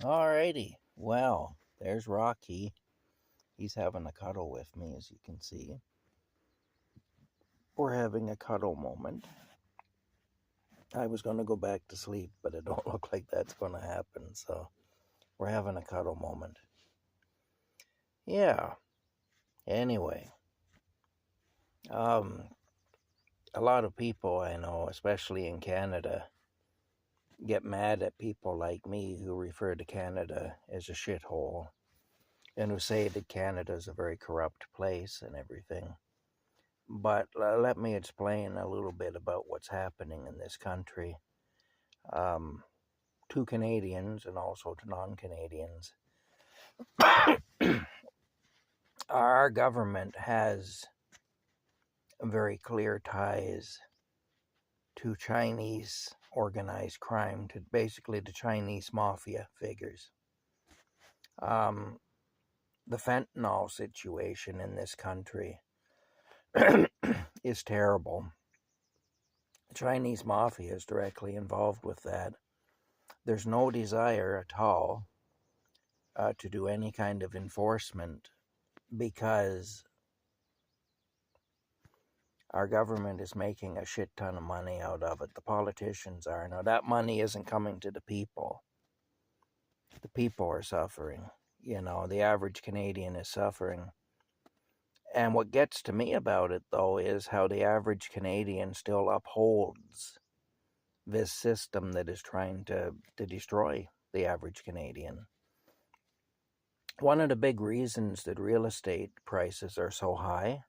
Alrighty. Well, there's Rocky. He's having a cuddle with me, as you can see. We're having a cuddle moment. I was going to go back to sleep, but it don't look like that's going to happen, so we're having a cuddle moment. Yeah. Anyway, a lot of people I know, especially in Canada, get mad at people like me who refer to Canada as a shithole and who say that Canada is a very corrupt place and everything. But let me explain a little bit about what's happening in this country to Canadians and also to non-Canadians. Our government has very clear ties to Chinese organized crime, to basically the Chinese mafia figures. The fentanyl situation in this country is terrible. The Chinese mafia is directly involved with that. There's no desire at all to do any kind of enforcement because our government is making a shit ton of money out of it. The politicians are. Now, that money isn't coming to the people. The people are suffering. The average Canadian is suffering. And what gets to me about it, though, is how the average Canadian still upholds this system that is trying to destroy the average Canadian. One of the big reasons that real estate prices are so high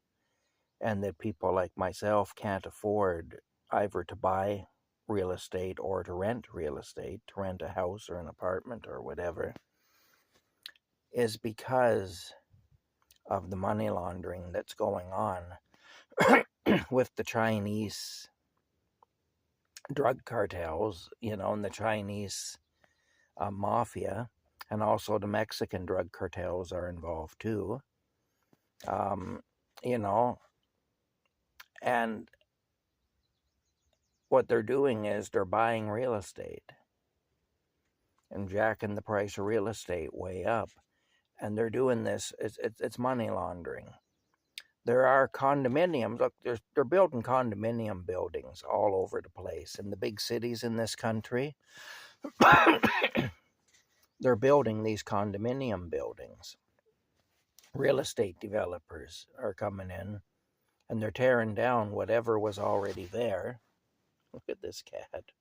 and that people like myself can't afford either to buy real estate or to rent real estate, to rent a house or an apartment or whatever, is because of the money laundering that's going on with the Chinese drug cartels, and the Chinese mafia, and also the Mexican drug cartels are involved too. And what they're doing is they're buying real estate and jacking the price of real estate way up. And they're doing this, it's money laundering. There are condominiums. Look, they're building condominium buildings all over the place. In the big cities in this country, they're building these condominium buildings. Real estate developers are coming in, and they're tearing down whatever was already there. Look at this cat.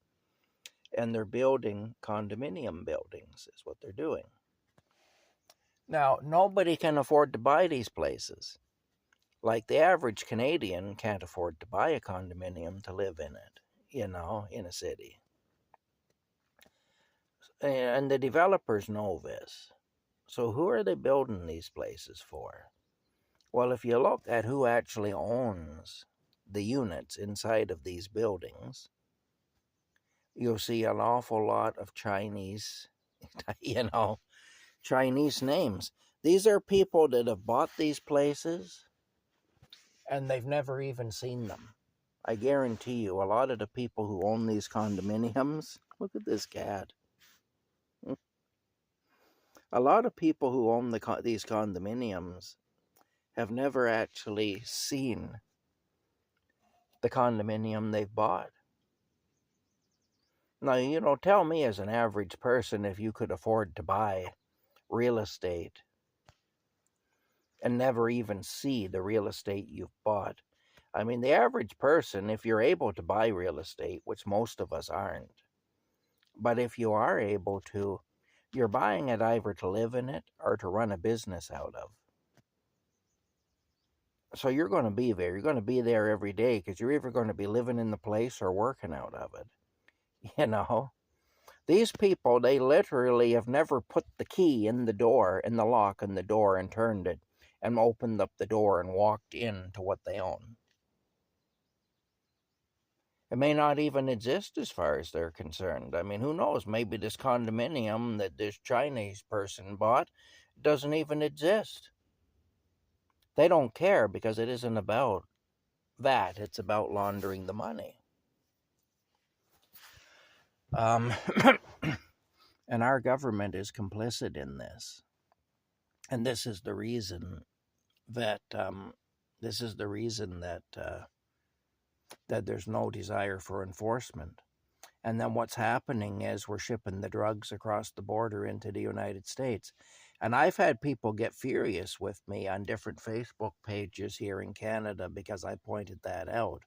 And they're building condominium buildings, is what they're doing. Now, nobody can afford to buy these places. Like the average Canadian can't afford to buy a condominium to live in it, in a city. And the developers know this. So who are they building these places for? Well, if you look at who actually owns the units inside of these buildings, you'll see an awful lot of Chinese, Chinese names. These are people that have bought these places and they've never even seen them. I guarantee you, a lot of the people who own these condominiums, look at this cat. A lot of people who own these condominiums have never actually seen the condominium they've bought. Now, tell me as an average person if you could afford to buy real estate and never even see the real estate you've bought. I mean, the average person, if you're able to buy real estate, which most of us aren't, but if you are able to, you're buying it either to live in it or to run a business out of. So you're going to be there. You're going to be there every day because you're either going to be living in the place or working out of it. These people, they literally have never put the key in the door, in the lock in the door, and turned it and opened up the door and walked into what they own. It may not even exist as far as they're concerned. I mean, who knows? Maybe this condominium that this Chinese person bought doesn't even exist. They don't care because it isn't about that. It's about laundering the money. And our government is complicit in this. And this is the reason that that there's no desire for enforcement. And then what's happening is we're shipping the drugs across the border into the United States. And I've had people get furious with me on different Facebook pages here in Canada because I pointed that out.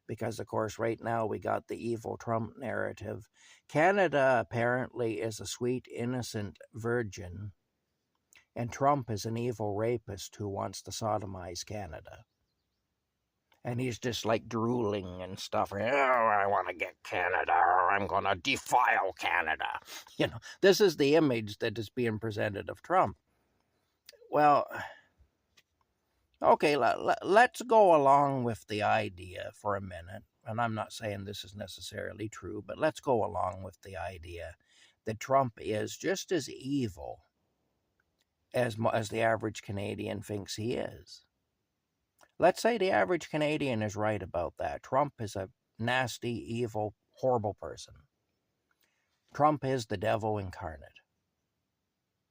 Because, of course, right now we got the evil Trump narrative. Canada apparently is a sweet, innocent virgin, and Trump is an evil rapist who wants to sodomize Canada. And he's just like drooling and stuff. Oh, I want to get Canada, or I'm going to defile Canada. You know, this is the image that is being presented of Trump. Well, okay, let's go along with the idea for a minute. And I'm not saying this is necessarily true, but let's go along with the idea that Trump is just as evil as the average Canadian thinks he is. Let's say the average Canadian is right about that. Trump is a nasty, evil, horrible person. Trump is the devil incarnate.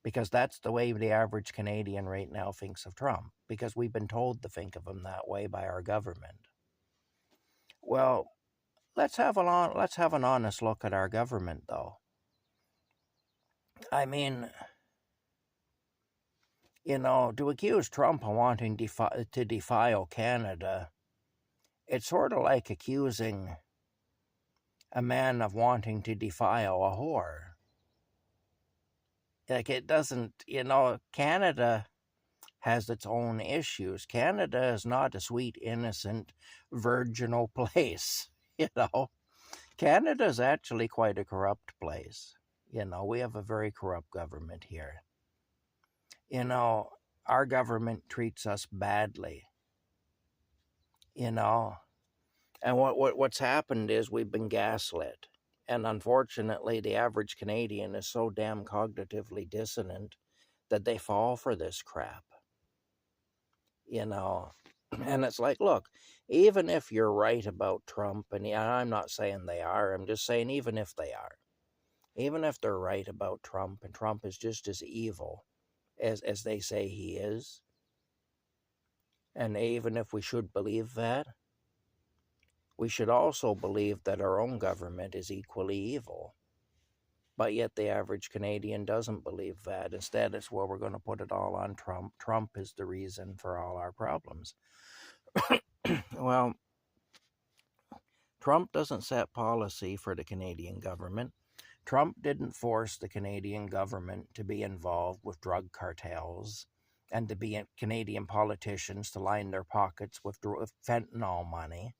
Because that's the way the average Canadian right now thinks of Trump. Because we've been told to think of him that way by our government. Well, let's have an honest look at our government, though. I mean, you know, to accuse Trump of wanting to defile Canada, it's sort of like accusing a man of wanting to defile a whore. Like, it doesn't, you know, Canada has its own issues. Canada is not a sweet, innocent, virginal place, you know. Canada is actually quite a corrupt place. You know, we have a very corrupt government here. You know, our government treats us badly. You know, and what's happened is we've been gaslit. And unfortunately, the average Canadian is so damn cognitively dissonant that they fall for this crap. You know, and it's like, look, even if you're right about Trump, and yeah, I'm not saying they are, I'm just saying even if they are, even if they're right about Trump, and Trump is just as evil as they say he is, and even if we should believe that, we should also believe that our own government is equally evil. But yet the average Canadian doesn't believe that. Instead, it's, well, we're going to put it all on Trump. Trump is the reason for all our problems. Well, Trump doesn't set policy for the Canadian government. Trump didn't force the Canadian government to be involved with drug cartels and to be Canadian politicians to line their pockets with fentanyl money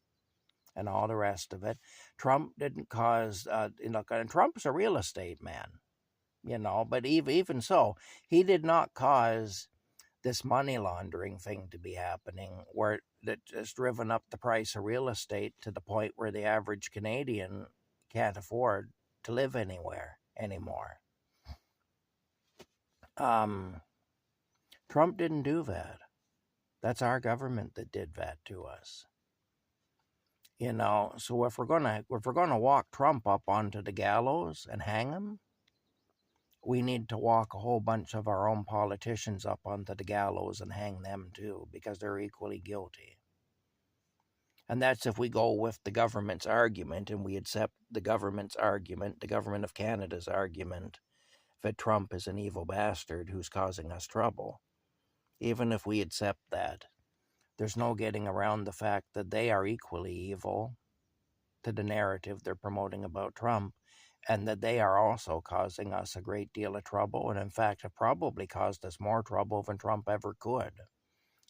and all the rest of it. Trump didn't cause, and Trump's a real estate man, you know, but even so, he did not cause this money laundering thing to be happening where that has driven up the price of real estate to the point where the average Canadian can't afford to live anywhere anymore. Trump didn't do that. That's our government that did that to us. You know, so if we're gonna walk Trump up onto the gallows and hang him, we need to walk a whole bunch of our own politicians up onto the gallows and hang them too, because they're equally guilty. And that's if we go with the government's argument and we accept the government's argument, the government of Canada's argument, that Trump is an evil bastard who's causing us trouble. Even if we accept that, there's no getting around the fact that they are equally evil to the narrative they're promoting about Trump, and that they are also causing us a great deal of trouble, and in fact have probably caused us more trouble than Trump ever could,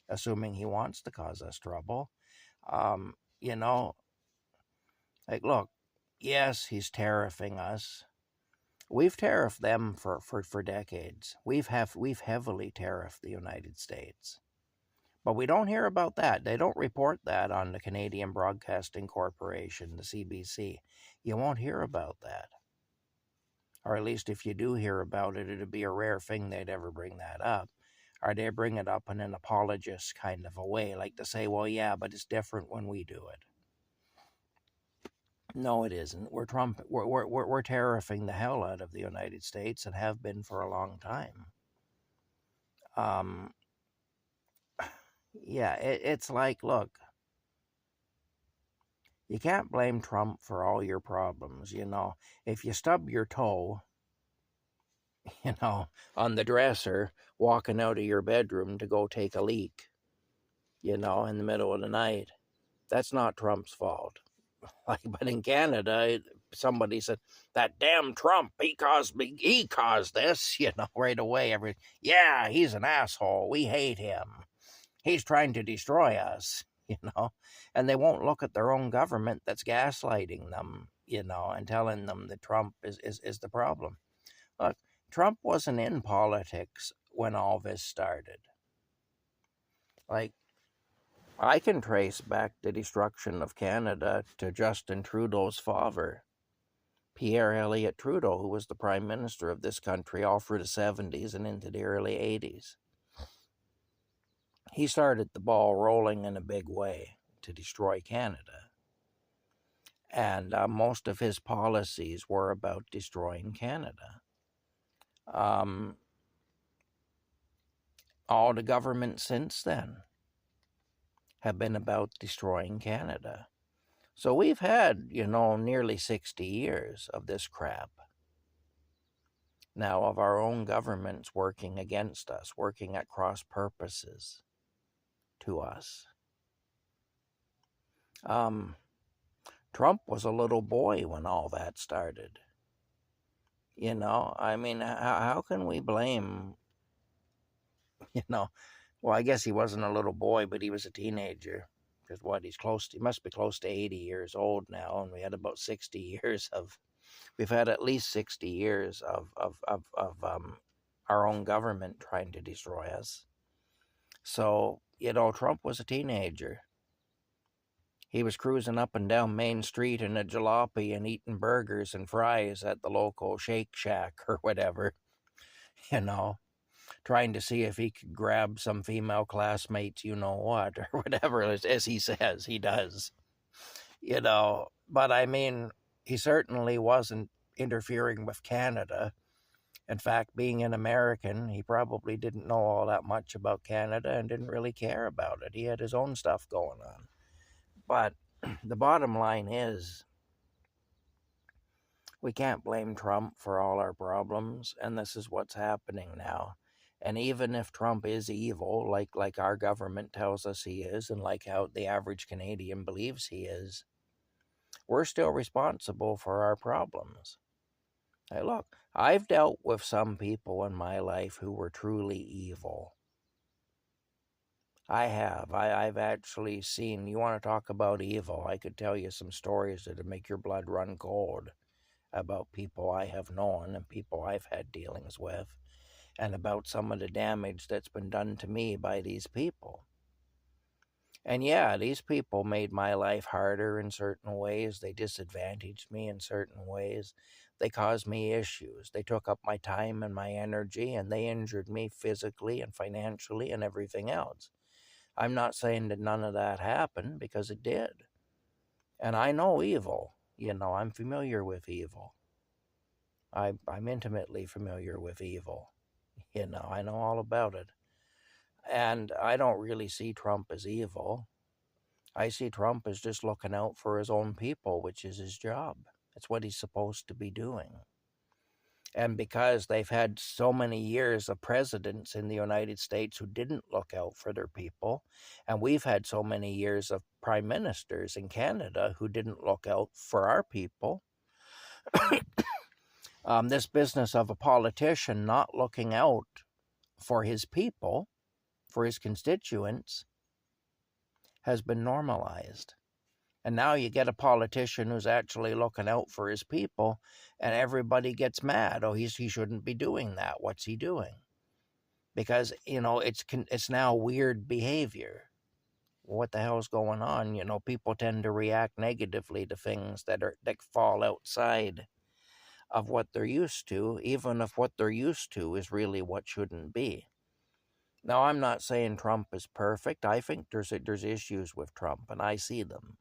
assuming he wants to cause us trouble. You know, like, look, yes, he's tariffing us. We've tariffed them for decades. We've heavily tariffed the United States. But we don't hear about that. They don't report that on the Canadian Broadcasting Corporation, the CBC. You won't hear about that. Or at least if you do hear about it, it'd be a rare thing they'd ever bring that up. Or they bring it up in an apologist kind of a way, like to say, well, yeah, but it's different when we do it. No, it isn't. We're tariffing the hell out of the United States and have been for a long time. Um, yeah, it's like, look, you can't blame Trump for all your problems. If you stub your toe, on the dresser, walking out of your bedroom to go take a leak, in the middle of the night, that's not Trump's fault. Like, but in Canada, somebody said, that damn Trump, he caused this, right away. Yeah, he's an asshole. We hate him. He's trying to destroy us, and they won't look at their own government that's gaslighting them, and telling them that Trump is the problem. Look, Trump wasn't in politics when all this started. Like, I can trace back the destruction of Canada to Justin Trudeau's father, Pierre Elliott Trudeau, who was the prime minister of this country all through the 70s and into the early 80s. He started the ball rolling in a big way to destroy Canada. And most of his policies were about destroying Canada. All the governments since then have been about destroying Canada. So we've had, nearly 60 years of this crap. Now, of our own governments working against us, working at cross purposes to us. Trump was a little boy when all that started. I mean, how can we blame, well, I guess he wasn't a little boy, but he was a teenager. Because he must be close to 80 years old now, and we had about 60 years we've had at least 60 years of our own government trying to destroy us. So, Trump was a teenager. He was cruising up and down Main Street in a jalopy and eating burgers and fries at the local Shake Shack or whatever, trying to see if he could grab some female classmates, what, or whatever, as he says he does. But I mean, he certainly wasn't interfering with Canada. In fact, being an American, he probably didn't know all that much about Canada and didn't really care about it. He had his own stuff going on. But the bottom line is, we can't blame Trump for all our problems, and this is what's happening now. And even if Trump is evil, like our government tells us he is, and like how the average Canadian believes he is, we're still responsible for our problems. Hey, look, I've dealt with some people in my life who were truly evil. I have. I've actually seen, you want to talk about evil, I could tell you some stories that would make your blood run cold about people I have known and people I've had dealings with, and about some of the damage that's been done to me by these people. And yeah, these people made my life harder in certain ways. They disadvantaged me in certain ways. They caused me issues. They took up my time and my energy, and they injured me physically and financially and everything else. I'm not saying that none of that happened, because it did. And I know evil. I'm familiar with evil. I'm intimately familiar with evil. I know all about it. And I don't really see Trump as evil. I see Trump as just looking out for his own people, which is his job. It's what he's supposed to be doing. And because they've had so many years of presidents in the United States who didn't look out for their people, and we've had so many years of prime ministers in Canada who didn't look out for our people, this business of a politician not looking out for his people, for his constituents, has been normalized. And now you get a politician who's actually looking out for his people, and everybody gets mad. Oh, he shouldn't be doing that. What's he doing? Because, it's now weird behavior. What the hell's going on? People tend to react negatively to things that fall outside of what they're used to, even if what they're used to is really what shouldn't be. Now, I'm not saying Trump is perfect. I think there's issues with Trump, and I see them.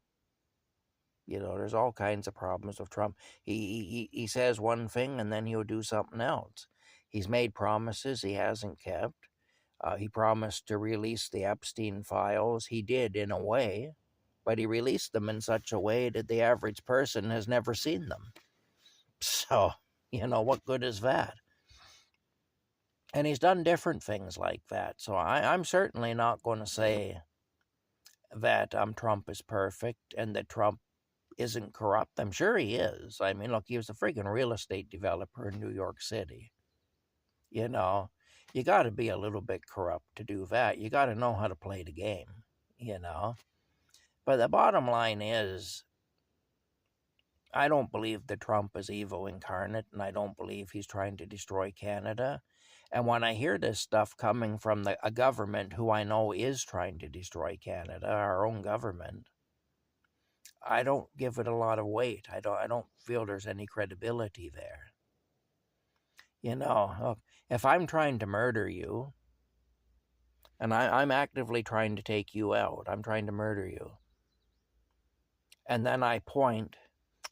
There's all kinds of problems with Trump. He says one thing and then he'll do something else. He's made promises he hasn't kept. He promised to release the Epstein files. He did in a way, but he released them in such a way that the average person has never seen them. So, what good is that? And he's done different things like that. So I'm certainly not going to say that Trump is perfect and that Trump isn't corrupt. I'm sure he is. I mean, look, he was a freaking real estate developer in New York City. You got to be a little bit corrupt to do that. You got to know how to play the game, But the bottom line is, I don't believe that Trump is evil incarnate, and I don't believe he's trying to destroy Canada. And when I hear this stuff coming from a government who I know is trying to destroy Canada, our own government, I don't give it a lot of weight. I don't feel there's any credibility there. Look, if I'm trying to murder you, and I'm actively trying to take you out, I'm trying to murder you, and then I point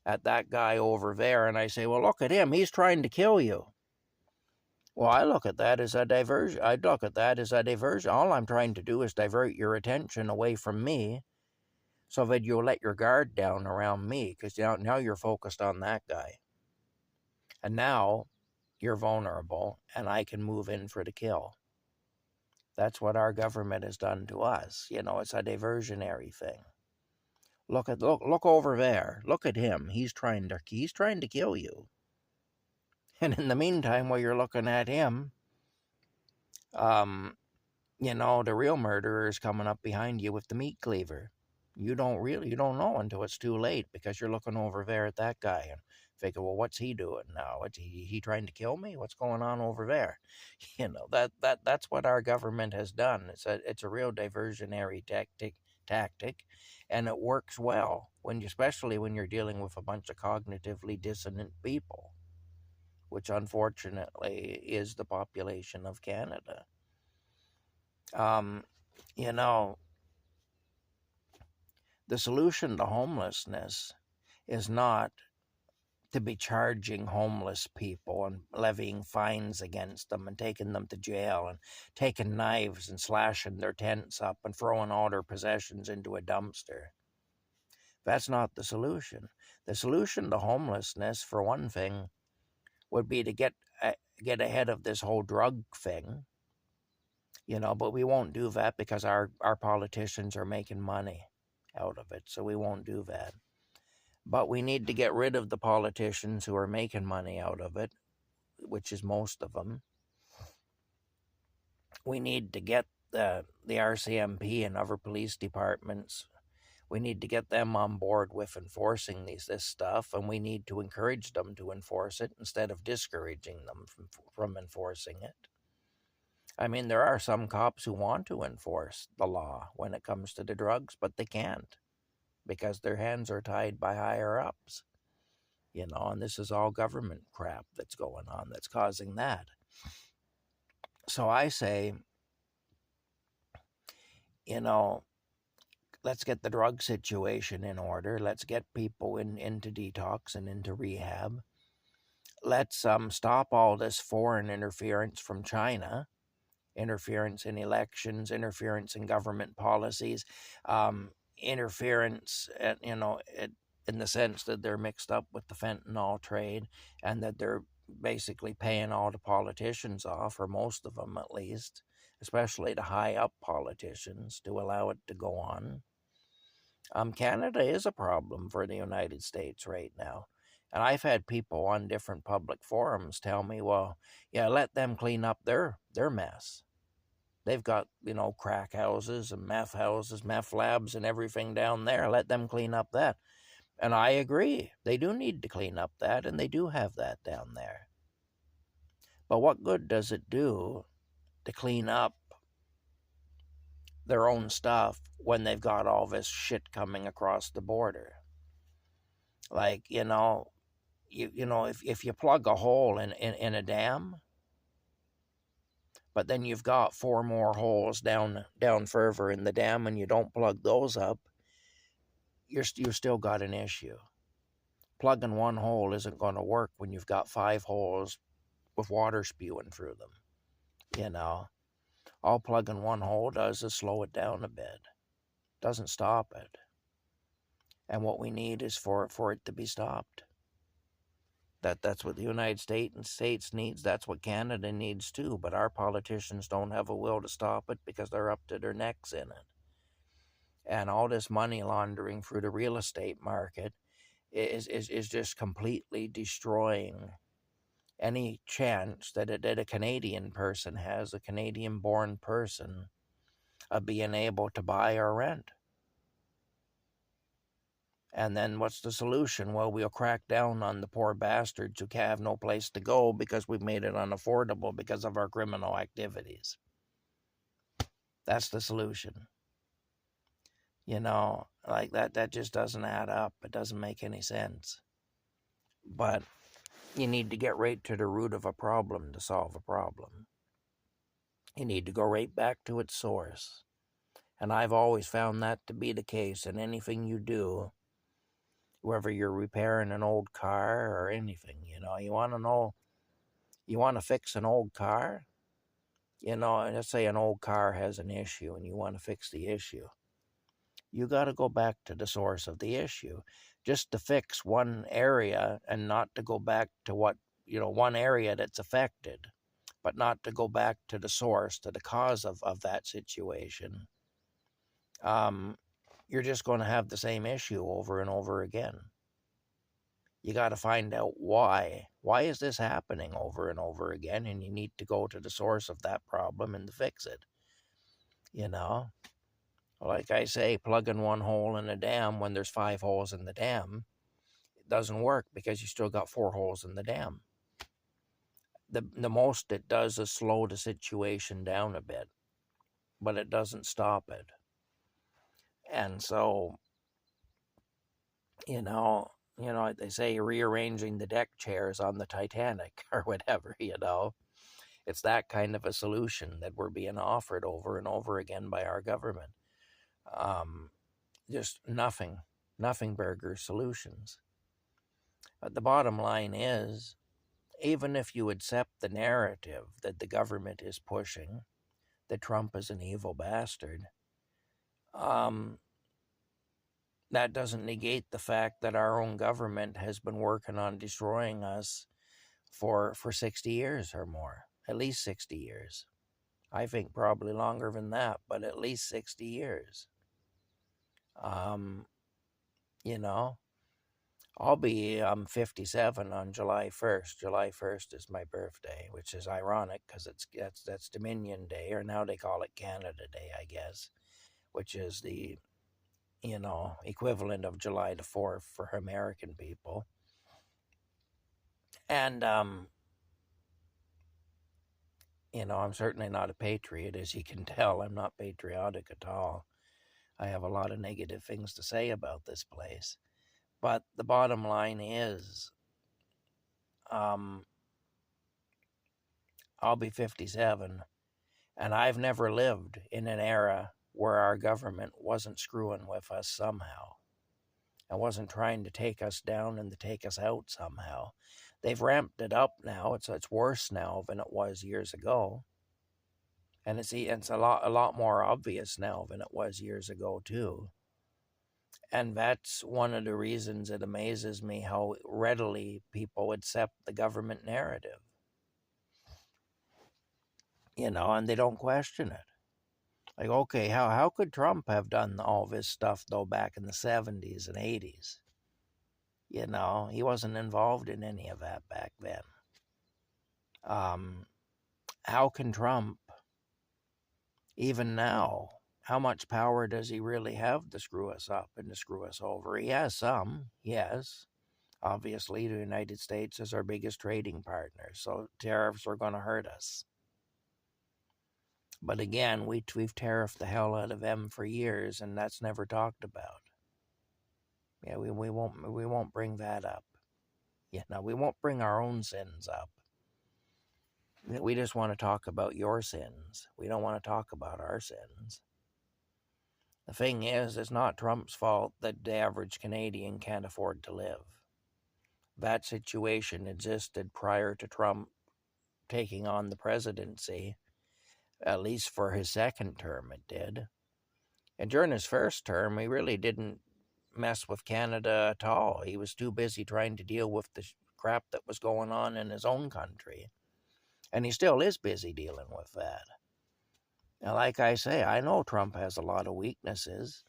at that guy over there and I say, well, look at him, he's trying to kill you. Well, I look at that as a diversion. All I'm trying to do is divert your attention away from me so that you'll let your guard down around me, because now you're focused on that guy. And now you're vulnerable and I can move in for the kill. That's what our government has done to us. It's a diversionary thing. Look over there. Look at him. He's trying to kill you. And in the meantime, while you're looking at him, the real murderer is coming up behind you with the meat cleaver. You don't know until it's too late, because you're looking over there at that guy and figure, well, what's he doing now? He trying to kill me? What's going on over there? That's what our government has done. It's a real diversionary tactic, and it works well especially when you're dealing with a bunch of cognitively dissonant people, which unfortunately is the population of Canada. The solution to homelessness is not to be charging homeless people and levying fines against them and taking them to jail and taking knives and slashing their tents up and throwing all their possessions into a dumpster. That's not the solution. The solution to homelessness, for one thing, would be to get ahead of this whole drug thing, but we won't do that because our politicians are making money out of it, so we won't do that. But we need to get rid of the politicians who are making money out of it, which is most of them. We need to get the RCMP and other police departments. We need to get them on board with enforcing this stuff, and we need to encourage them to enforce it instead of discouraging them from enforcing it. I mean, there are some cops who want to enforce the law when it comes to the drugs, but they can't because their hands are tied by higher ups. And this is all government crap that's going on that's causing that. So I say, let's get the drug situation in order. Let's get people into detox and into rehab. Let's stop all this foreign interference from China, interference in elections, interference in government policies, interference, in the sense that they're mixed up with the fentanyl trade and that they're basically paying all the politicians off, or most of them at least, especially the high up politicians, to allow it to go on. Canada is a problem for the United States right now. And I've had people on different public forums tell me, well, yeah, let them clean up their mess. They've got, crack houses and meth labs and everything down there. Let them clean up that. And I agree. They do need to clean up that, and they do have that down there. But what good does it do to clean up their own stuff when they've got all this shit coming across the border? Like, if you plug a hole in a dam, but then you've got 4 more holes down further in the dam and you don't plug those up, you still got an issue. Plugging one hole isn't going to work when you've got 5 holes with water spewing through them. You know, all plugging one hole does is slow it down a bit. Doesn't stop it. And what we need is for it to be stopped. That's what the United States needs. That's what Canada needs too. But our politicians don't have a will to stop it because they're up to their necks in it. And all this money laundering through the real estate market is just completely destroying any chance that a Canadian person has, a Canadian-born person, of being able to buy or rent. And then what's the solution? Well, we'll crack down on the poor bastards who have no place to go because we've made it unaffordable because of our criminal activities. That's the solution. You know, like that just doesn't add up. It doesn't make any sense. But you need to get right to the root of a problem to solve a problem. You need to go right back to its source. And I've always found that to be the case in anything you do, whether you're repairing an old car or anything. You know, you want to fix an old car? You know, let's say an old car has an issue and you want to fix the issue. You got to go back to the source of the issue. Just to fix one area and not to go back to one area that's affected, but not to go back to the source, to the cause of that situation. You're just going to have the same issue over and over again. You got to find out why. Why is this happening over and over again? And you need to go to the source of that problem and to fix it. You know, like I say, plugging one hole in a dam when there's 5 holes in the dam, it doesn't work because you still got 4 holes in the dam. The most it does is slow the situation down a bit, but it doesn't stop it. And so, you know, they say rearranging the deck chairs on the Titanic or whatever, you know. It's that kind of a solution that we're being offered over and over again by our government. Just nothing burger solutions. But the bottom line is, even if you accept the narrative that the government is pushing, that Trump is an evil bastard, that doesn't negate the fact that our own government has been working on destroying us for 60 years or more, at least 60 years. I think probably longer than that, but at least 60 years. You know, I'll be 57 on July 1st. July 1st is my birthday, which is ironic because that's Dominion Day, or now they call it Canada Day, I guess, which is the equivalent of July the 4th for American people. And, I'm certainly not a patriot, as you can tell. I'm not patriotic at all. I have a lot of negative things to say about this place. But the bottom line is, I'll be 57, and I've never lived in an era where our government wasn't screwing with us somehow. And wasn't trying to take us down and to take us out somehow. They've ramped it up now. It's worse now than it was years ago. And it's a lot more obvious now than it was years ago too. And that's one of the reasons it amazes me how readily people accept the government narrative. And they don't question it. Like, okay, how could Trump have done all this stuff, though, back in the 70s and 80s? He wasn't involved in any of that back then. How can Trump, even now, how much power does he really have to screw us up and to screw us over? He has some, yes. Obviously, the United States is our biggest trading partner, so tariffs are going to hurt us. But again, we've tariffed the hell out of them for years, and that's never talked about. Yeah, we won't bring that up. We won't bring our own sins up. We just want to talk about your sins. We don't want to talk about our sins. The thing is, it's not Trump's fault that the average Canadian can't afford to live. That situation existed prior to Trump taking on the presidency. At least for his second term, it did. And during his first term, he really didn't mess with Canada at all. He was too busy trying to deal with the crap that was going on in his own country. And he still is busy dealing with that. Now, like I say, I know Trump has a lot of weaknesses.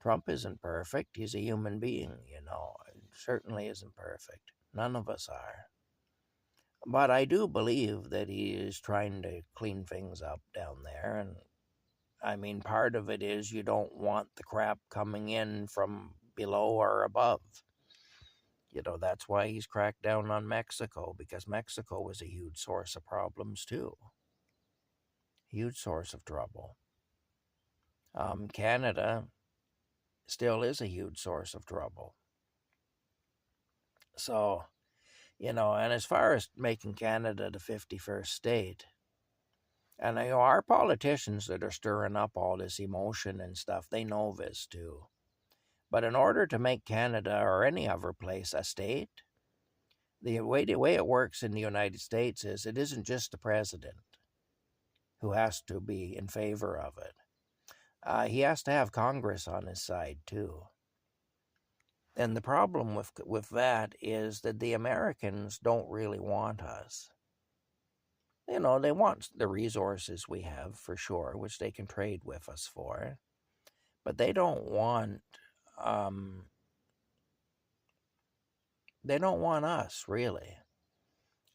Trump isn't perfect. He's a human being, you know. He certainly isn't perfect. None of us are. But I do believe that he is trying to clean things up down there. And I mean, part of it is you don't want the crap coming in from below or above. You know, that's why he's cracked down on Mexico, because Mexico was a huge source of problems too. Huge source of trouble. Canada still is a huge source of trouble. So, you know, and as far as making Canada the 51st state, and you know, our politicians that are stirring up all this emotion and stuff, they know this too. But in order to make Canada or any other place a state, the way it works in the United States is it isn't just the president who has to be in favor of it. He has to have Congress on his side too. And the problem with that is that the Americans don't really want us. You know, they want the resources we have for sure, which they can trade with us for, but they don't want us really.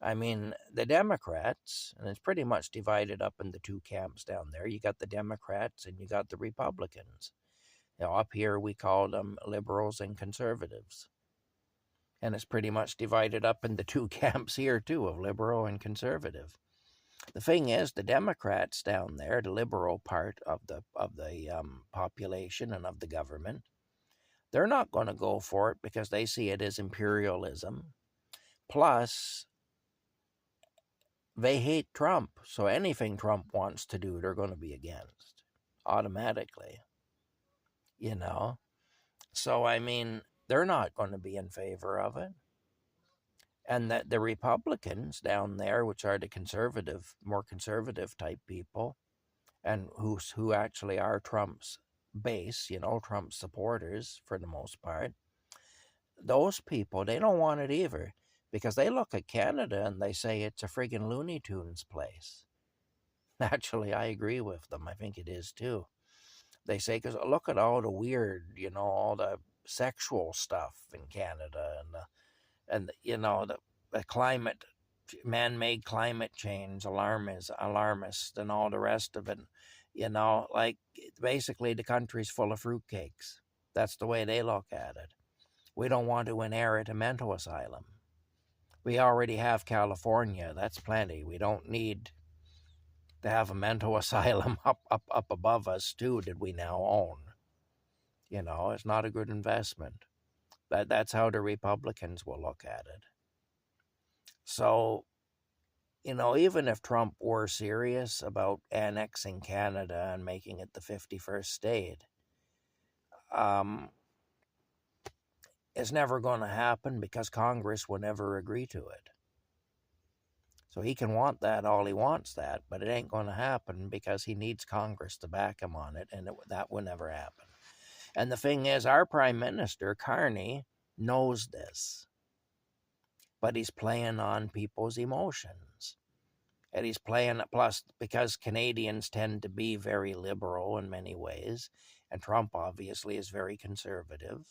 I mean, the Democrats, and it's pretty much divided up into two camps down there. You got the Democrats and you got the Republicans. You know, up here we call them liberals and conservatives. And it's pretty much divided up into two camps here too, of liberal and conservative. The thing is, the Democrats down there, the liberal part of the population and of the government, they're not going to go for it because they see it as imperialism. Plus, they hate Trump, so anything Trump wants to do, they're going to be against automatically. You know, so I mean, they're not going to be in favor of it. And that the Republicans down there, which are the conservative, more conservative type people, and who actually are Trump's base, you know, Trump's supporters for the most part, those people, they don't want it either, because they look at Canada and they say it's a friggin' Looney Tunes place. Actually, I agree with them. I think it is too. They say, because look at all the weird, you know, all the sexual stuff in Canada, and you know, the climate, man-made climate change, alarmist, and all the rest of it. You know, like basically the country's full of fruitcakes. That's the way they look at it. We don't want to inherit a mental asylum. We already have California. That's plenty. We don't need to have a mental asylum up above us too that we now own. You know, it's not a good investment. That's how the Republicans will look at it. So, you know, even if Trump were serious about annexing Canada and making it the 51st state, it's never going to happen because Congress will never agree to it. So he can want that all he wants that, but it ain't going to happen because he needs Congress to back him on it, and that will never happen. And the thing is, our Prime Minister, Carney, knows this, but he's playing on people's emotions. And he's playing, plus, because Canadians tend to be very liberal in many ways, and Trump obviously is very conservative.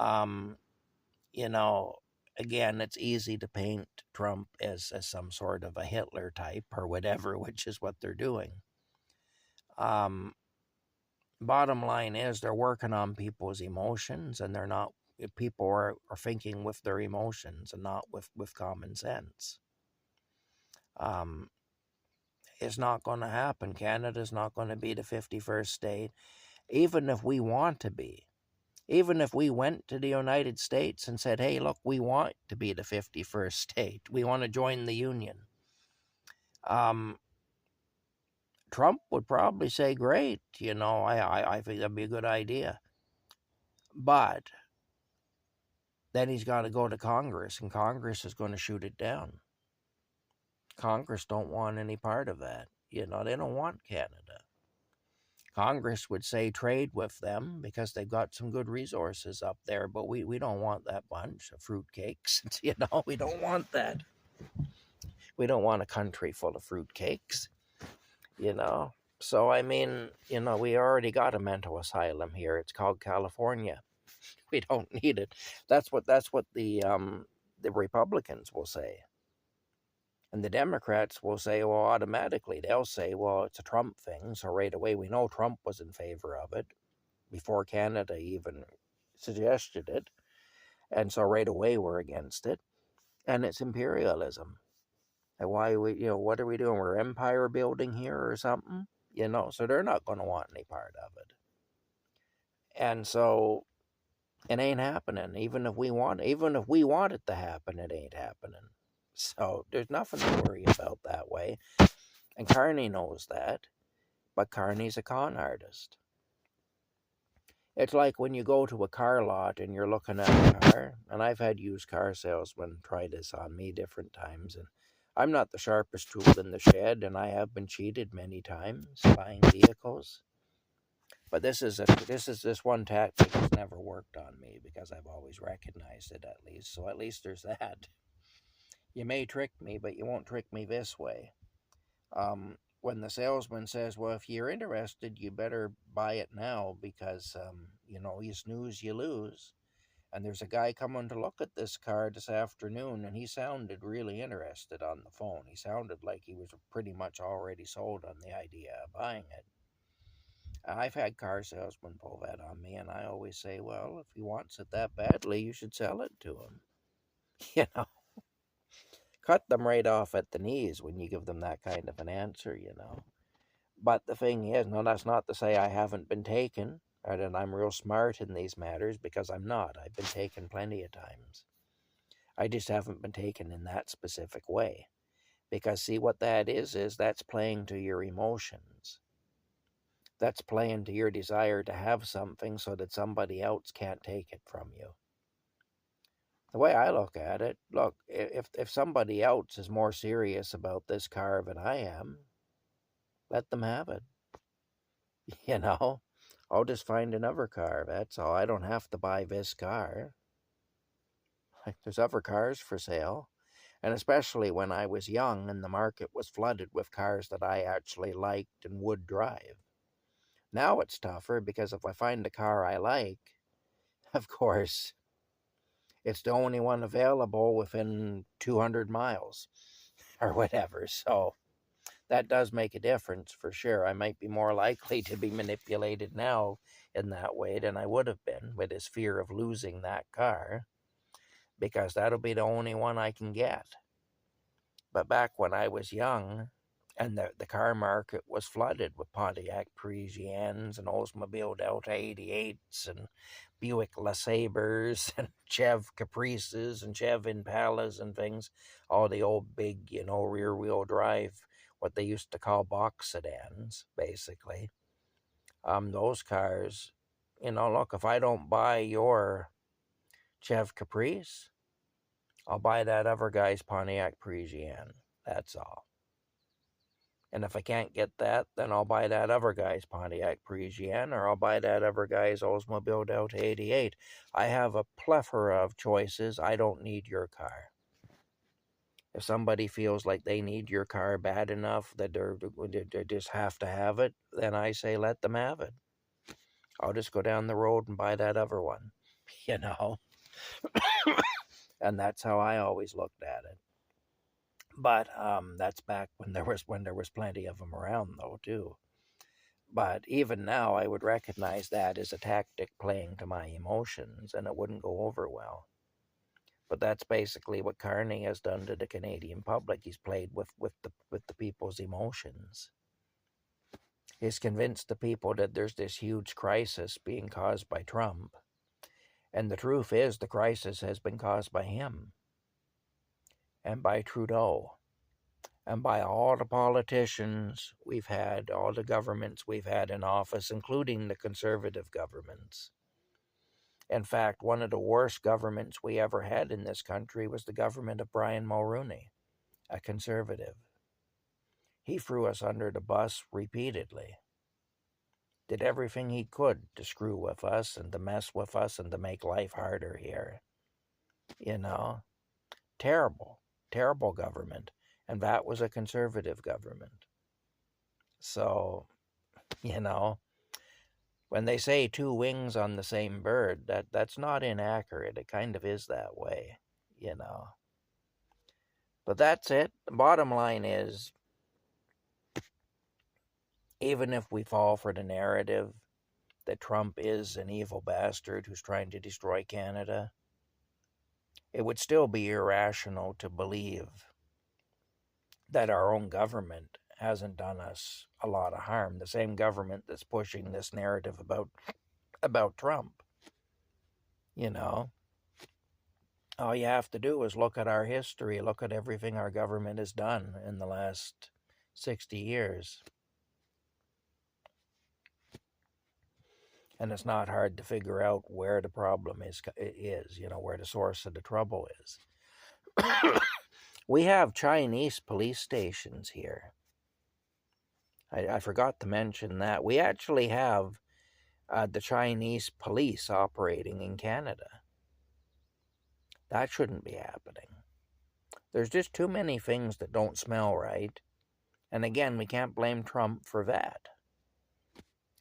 You know, again, it's easy to paint Trump as some sort of a Hitler type or whatever, which is what they're doing. Bottom line is they're working on people's emotions, and they're not, people are thinking with their emotions and not with common sense. It's not going to happen. Canada's not going to be the 51st state, even if we want to be. Even if we went to the United States and said, hey, look, we want to be the 51st state. We want to join the Union. Trump Trump would probably say, great, I think that'd be a good idea. But then he's got to go to Congress, and Congress is going to shoot it down. Congress don't want any part of that. They don't want Canada. Congress would say trade with them because they've got some good resources up there, but we don't want that bunch of fruitcakes. We don't want that. We don't want a country full of fruitcakes, So, I mean, we already got a mental asylum here. It's called California. We don't need it. That's what the Republicans will say. And the Democrats will say, well, automatically, they'll say, well, it's a Trump thing. So right away, we know Trump was in favor of it before Canada even suggested it. And so right away, we're against it. And it's imperialism. And why what are we doing? We're empire building here or something? So they're not going to want any part of it. And so it ain't happening. Even if we want it to happen, it ain't happening. So there's nothing to worry about that way. And Carney knows that, but Carney's a con artist. It's like when you go to a car lot and you're looking at a car, and I've had used car salesmen try this on me different times, and I'm not the sharpest tool in the shed, and I have been cheated many times buying vehicles. But this one tactic has never worked on me because I've always recognized it at least. So at least there's that. You may trick me, but you won't trick me this way. When the salesman says, well, if you're interested, you better buy it now because, you snooze, you lose. And there's a guy coming to look at this car this afternoon, and he sounded really interested on the phone. He sounded like he was pretty much already sold on the idea of buying it. I've had car salesmen pull that on me, and I always say, well, if he wants it that badly, you should sell it to him. Cut them right off at the knees when you give them that kind of an answer, But the thing is, no, that's not to say I haven't been taken, or that I'm real smart in these matters, because I'm not. I've been taken plenty of times. I just haven't been taken in that specific way. Because, see, what that is that's playing to your emotions. That's playing to your desire to have something so that somebody else can't take it from you. The way I look at it, if somebody else is more serious about this car than I am, let them have it. I'll just find another car. That's all. I don't have to buy this car. There's other cars for sale. And especially when I was young and the market was flooded with cars that I actually liked and would drive. Now it's tougher because if I find a car I like, of course, it's the only one available within 200 miles or whatever. So that does make a difference for sure. I might be more likely to be manipulated now in that way than I would have been with this fear of losing that car, because that'll be the only one I can get. But back when I was young and the car market was flooded with Pontiac Parisiennes and Oldsmobile Delta 88s and Buick LeSabres and Chev Caprices and Chev Impalas and things, all the old big, rear-wheel drive, what they used to call box sedans, basically. Those cars, look, if I don't buy your Chev Caprice, I'll buy that other guy's Pontiac Parisienne. That's all. And if I can't get that, then I'll buy that other guy's Pontiac Parisienne, or I'll buy that other guy's Oldsmobile Delta 88. I have a plethora of choices. I don't need your car. If somebody feels like they need your car bad enough that they just have to have it, then I say let them have it. I'll just go down the road and buy that other one, And that's how I always looked at it. But that's back when there was plenty of them around, though, too. But even now, I would recognize that as a tactic playing to my emotions, and it wouldn't go over well. But that's basically what Carney has done to the Canadian public. He's played with the people's emotions. He's convinced the people that there's this huge crisis being caused by Trump. And the truth is, the crisis has been caused by him and by Trudeau. and by all the politicians we've had, all the governments we've had in office, including the conservative governments. In fact, one of the worst governments we ever had in this country was the government of Brian Mulroney, a conservative. He threw us under the bus repeatedly, did everything he could to screw with us and to mess with us and to make life harder here. You know, terrible, terrible government. And that was a conservative government. So, you know, when they say two wings on the same bird, that's not inaccurate. It kind of is that way, you know. But that's it. The bottom line is, even if we fall for the narrative that Trump is an evil bastard who's trying to destroy Canada, it would still be irrational to believe that our own government hasn't done us a lot of harm. The same government that's pushing this narrative about Trump. You know, all you have to do is look at our history, look at everything our government has done in the last 60 years. And it's not hard to figure out where the problem is, you know, where the source of the trouble is. We have Chinese police stations here. I forgot to mention that. We actually have the Chinese police operating in Canada. That shouldn't be happening. There's just too many things that don't smell right. And again, we can't blame Trump for that.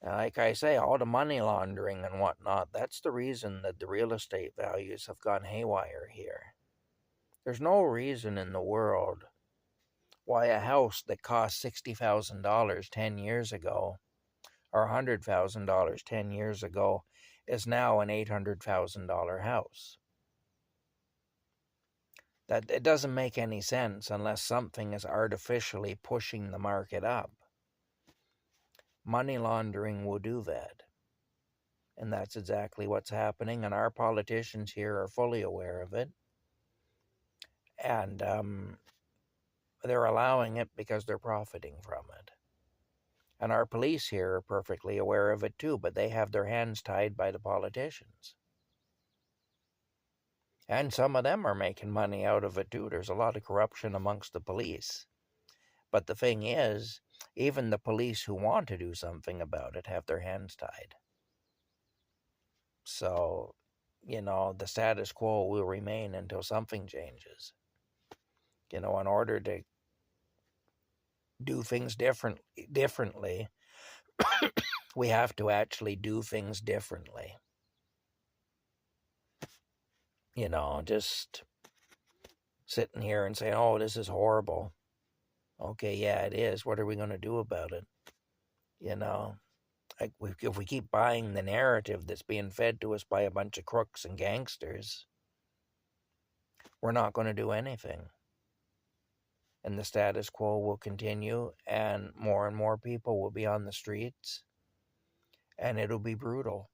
Like I say, all the money laundering and whatnot, that's the reason that the real estate values have gone haywire here. There's no reason in the world why a house that cost $60,000 10 years ago, or $100,000 10 years ago, is now an $800,000 house. That it doesn't make any sense unless something is artificially pushing the market up. Money laundering will do that. And that's exactly what's happening, and our politicians here are fully aware of it. And they're allowing it because they're profiting from it. And our police here are perfectly aware of it too, but they have their hands tied by the politicians. And some of them are making money out of it too. There's a lot of corruption amongst the police. But the thing is, even the police who want to do something about it have their hands tied. So, you know, the status quo will remain until something changes. You know, in order to do things differently, we have to actually do things differently. You know, just sitting here and saying, oh, this is horrible. Okay, yeah, it is. What are we going to do about it? You know, like if we keep buying the narrative that's being fed to us by a bunch of crooks and gangsters, we're not going to do anything. And the status quo will continue, and more people will be on the streets, and it'll be brutal.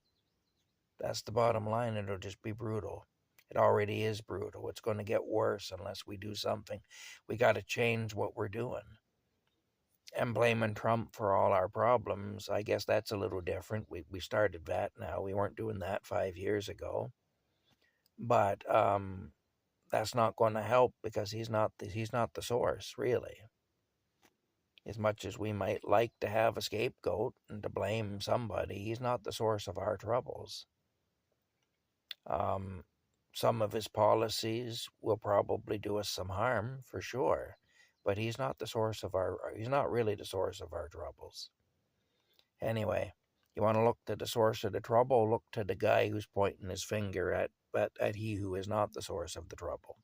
That's the bottom line. It'll just be brutal. It already is brutal. It's going to get worse unless we do something. We got to change what we're doing. And blaming Trump for all our problems, I guess that's a little different. We started that now. We weren't doing that 5 years ago. But that's not going to help because he's not the source, really. As much as we might like to have a scapegoat and to blame somebody, he's not the source of our troubles. Some of his policies will probably do us some harm, for sure, but he's not really the source of our troubles. Anyway, you want to look to the source of the trouble, look to the guy who's pointing his finger at he who is not the source of the trouble.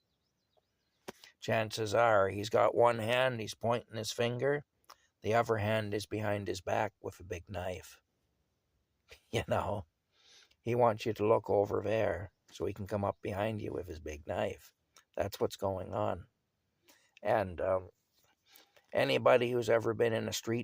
Chances are he's got one hand, he's pointing his finger, the other hand is behind his back with a big knife. You know, he wants you to look over there so he can come up behind you with his big knife. That's what's going on. And anybody who's ever been in a street